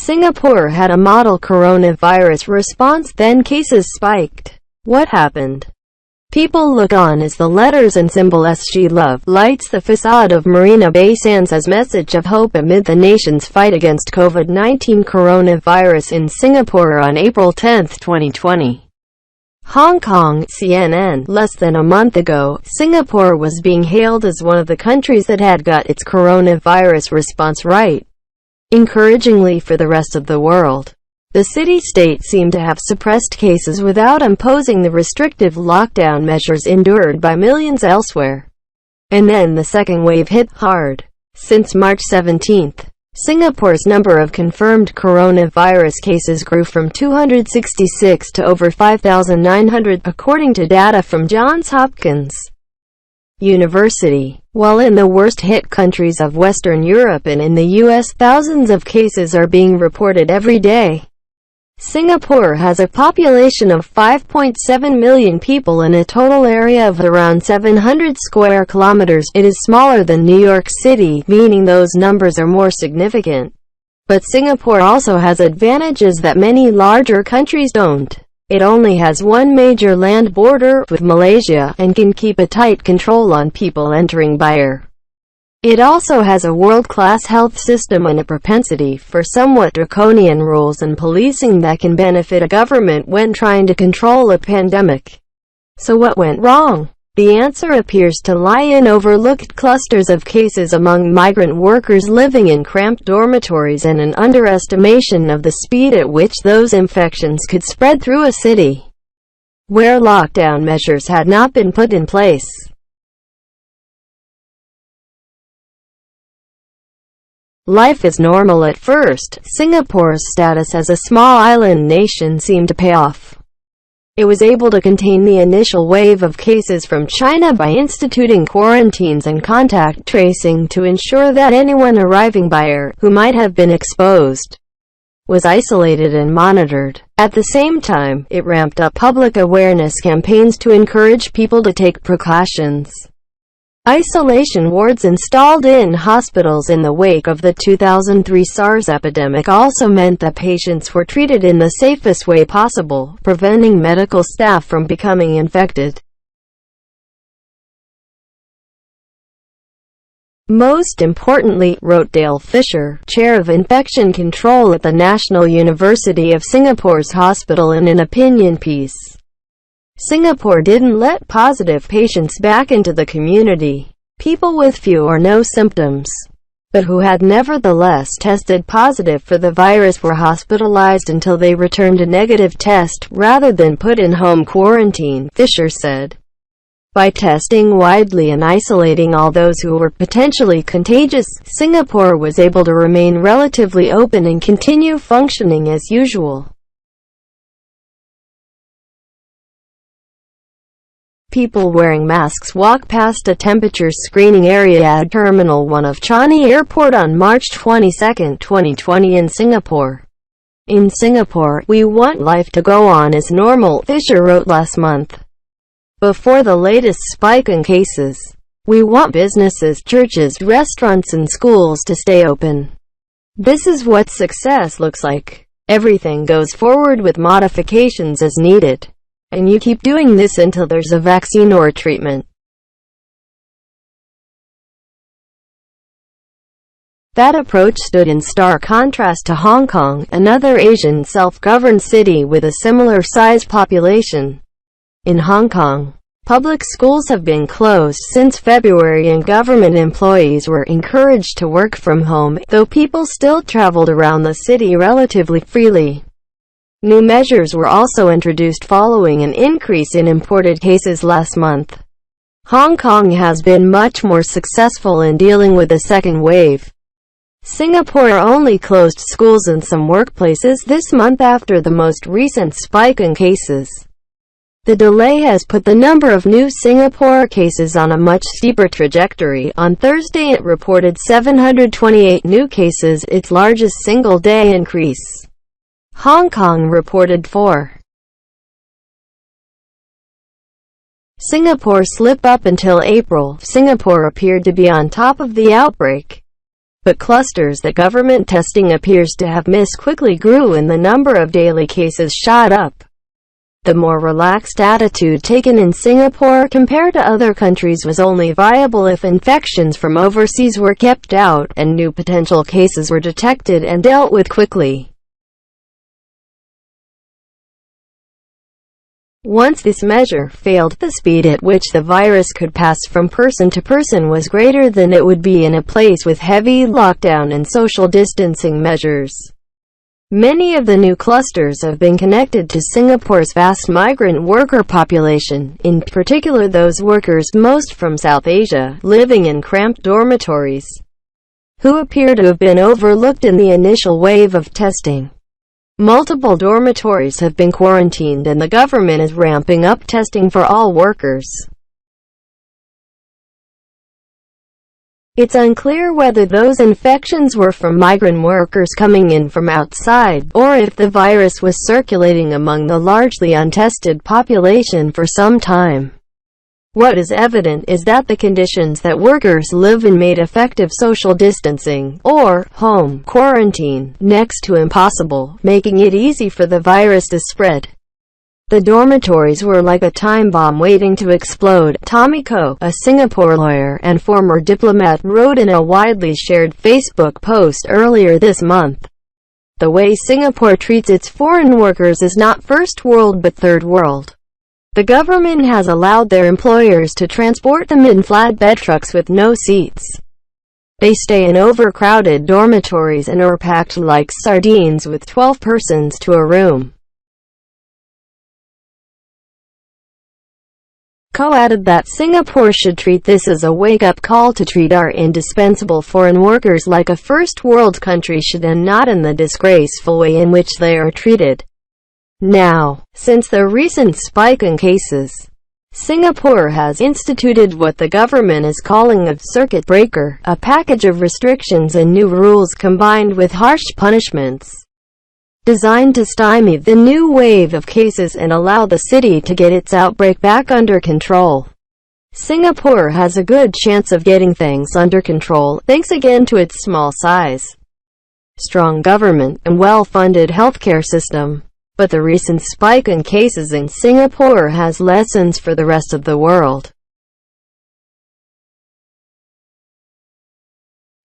Singapore had a model coronavirus response, then cases spiked. What happened? People look on as the letters and symbol SG Love lights the facade of Marina Bay Sands as message of hope amid the nation's fight against COVID-19 coronavirus in Singapore on April 10, 2020. Hong Kong, CNN. Less than a month ago, Singapore was being hailed as one of the countries that had got its coronavirus response right. Encouragingly for the rest of the world, the city-state seemed to have suppressed cases without imposing the restrictive lockdown measures endured by millions elsewhere. And then the second wave hit hard. Since March 17, Singapore's number of confirmed coronavirus cases grew from 266 to over 5,900, according to data from Johns Hopkins University. While in the worst-hit countries of Western Europe and in the US, thousands of cases are being reported every day. Singapore has a population of 5.7 million people and a total area of around 700 square kilometers. It is smaller than New York City, meaning those numbers are more significant. But Singapore also has advantages that many larger countries don't. It only has one major land border with Malaysia and can keep a tight control on people entering by air. It also has a world-class health system and a propensity for somewhat draconian rules and policing that can benefit a government when trying to control a pandemic. So what went wrong? The answer appears to lie in overlooked clusters of cases among migrant workers living in cramped dormitories and an underestimation of the speed at which those infections could spread through a city where lockdown measures had not been put in place. Life is normal at first. Singapore's status as a small island nation seemed to pay off. It was able to contain the initial wave of cases from China by instituting quarantines and contact tracing to ensure that anyone arriving by air, who might have been exposed, was isolated and monitored. At the same time, it ramped up public awareness campaigns to encourage people to take precautions. Isolation wards installed in hospitals in the wake of the 2003 SARS epidemic also meant that patients were treated in the safest way possible, preventing medical staff from becoming infected. Most importantly, wrote Dale Fisher, chair of infection control at the National University of Singapore's hospital in an opinion piece, Singapore didn't let positive patients back into the community. People with few or no symptoms, but who had nevertheless tested positive for the virus were hospitalized until they returned a negative test, rather than put in home quarantine, Fisher said. By testing widely and isolating all those who were potentially contagious, Singapore was able to remain relatively open and continue functioning as usual. People wearing masks walk past a temperature screening area at Terminal 1 of Changi Airport on March 22, 2020 in Singapore. In Singapore, we want life to go on as normal, Fisher wrote last month. Before the latest spike in cases, we want businesses, churches, restaurants and schools to stay open. This is what success looks like. Everything goes forward with modifications as needed. And you keep doing this until there's a vaccine or a treatment. That approach stood in stark contrast to Hong Kong, another Asian self-governed city with a similar-sized population. In Hong Kong, public schools have been closed since February and government employees were encouraged to work from home, though people still traveled around the city relatively freely. New measures were also introduced following an increase in imported cases last month. Hong Kong has been much more successful in dealing with the second wave. Singapore only closed schools and some workplaces this month after the most recent spike in cases. The delay has put the number of new Singapore cases on a much steeper trajectory. On Thursday it reported 728 new cases, its largest single-day increase. Hong Kong reported 4. Singapore slip up until April. Singapore appeared to be on top of the outbreak. But clusters that government testing appears to have missed quickly grew and the number of daily cases shot up. The more relaxed attitude taken in Singapore compared to other countries was only viable if infections from overseas were kept out and new potential cases were detected and dealt with quickly. Once this measure failed, the speed at which the virus could pass from person to person was greater than it would be in a place with heavy lockdown and social distancing measures. Many of the new clusters have been connected to Singapore's vast migrant worker population, in particular those workers, most from South Asia, living in cramped dormitories, who appear to have been overlooked in the initial wave of testing. Multiple dormitories have been quarantined and the government is ramping up testing for all workers. It's unclear whether those infections were from migrant workers coming in from outside, or if the virus was circulating among the largely untested population for some time. What is evident is that the conditions that workers live in made effective social distancing, or home quarantine, next to impossible, making it easy for the virus to spread. The dormitories were like a time bomb waiting to explode, Tommy Koh, a Singapore lawyer and former diplomat, wrote in a widely shared Facebook post earlier this month. The way Singapore treats its foreign workers is not first world but third world. The government has allowed their employers to transport them in flatbed trucks with no seats. They stay in overcrowded dormitories and are packed like sardines with 12 persons to a room. Koh added that Singapore should treat this as a wake-up call to treat our indispensable foreign workers like a first world country should, and not in the disgraceful way in which they are treated now. Since the recent spike in cases, Singapore has instituted what the government is calling a circuit breaker, a package of restrictions and new rules combined with harsh punishments, designed to stymie the new wave of cases and allow the city to get its outbreak back under control. Singapore has a good chance of getting things under control, thanks again to its small size, strong government, and well-funded healthcare system. But the recent spike in cases in Singapore has lessons for the rest of the world.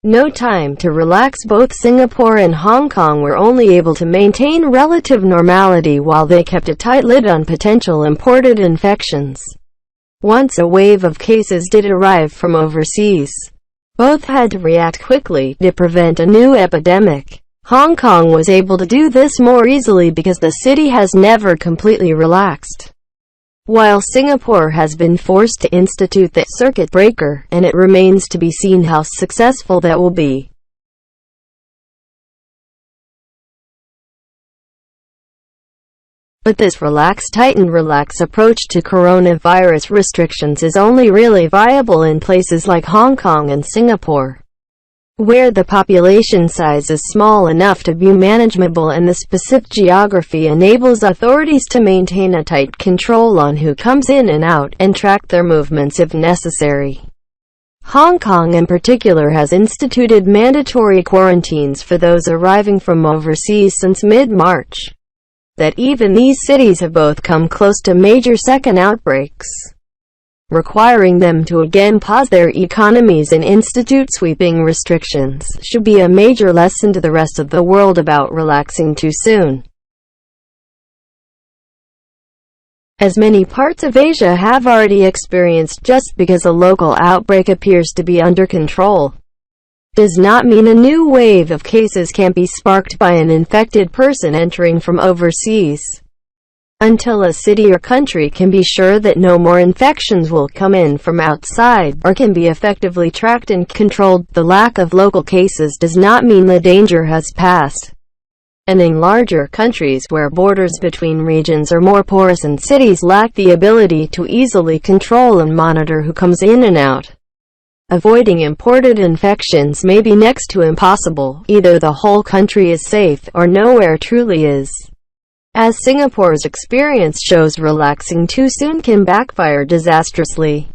No time to relax. Both Singapore and Hong Kong were only able to maintain relative normality while they kept a tight lid on potential imported infections. Once a wave of cases did arrive from overseas, both had to react quickly to prevent a new epidemic. Hong Kong was able to do this more easily because the city has never completely relaxed, while Singapore has been forced to institute the circuit breaker, and it remains to be seen how successful that will be. But this relax-tighten-relax approach to coronavirus restrictions is only really viable in places like Hong Kong and Singapore, where the population size is small enough to be manageable and the specific geography enables authorities to maintain a tight control on who comes in and out, and track their movements if necessary. Hong Kong in particular has instituted mandatory quarantines for those arriving from overseas since mid-March. That even these cities have both come close to major second outbreaks, requiring them to again pause their economies and institute sweeping restrictions should be a major lesson to the rest of the world about relaxing too soon. As many parts of Asia have already experienced, just because a local outbreak appears to be under control, does not mean a new wave of cases can't be sparked by an infected person entering from overseas. Until a city or country can be sure that no more infections will come in from outside, or can be effectively tracked and controlled, the lack of local cases does not mean the danger has passed. And in larger countries where borders between regions are more porous and cities lack the ability to easily control and monitor who comes in and out, avoiding imported infections may be next to impossible. Either the whole country is safe, or nowhere truly is. As Singapore's experience shows, relaxing too soon can backfire disastrously.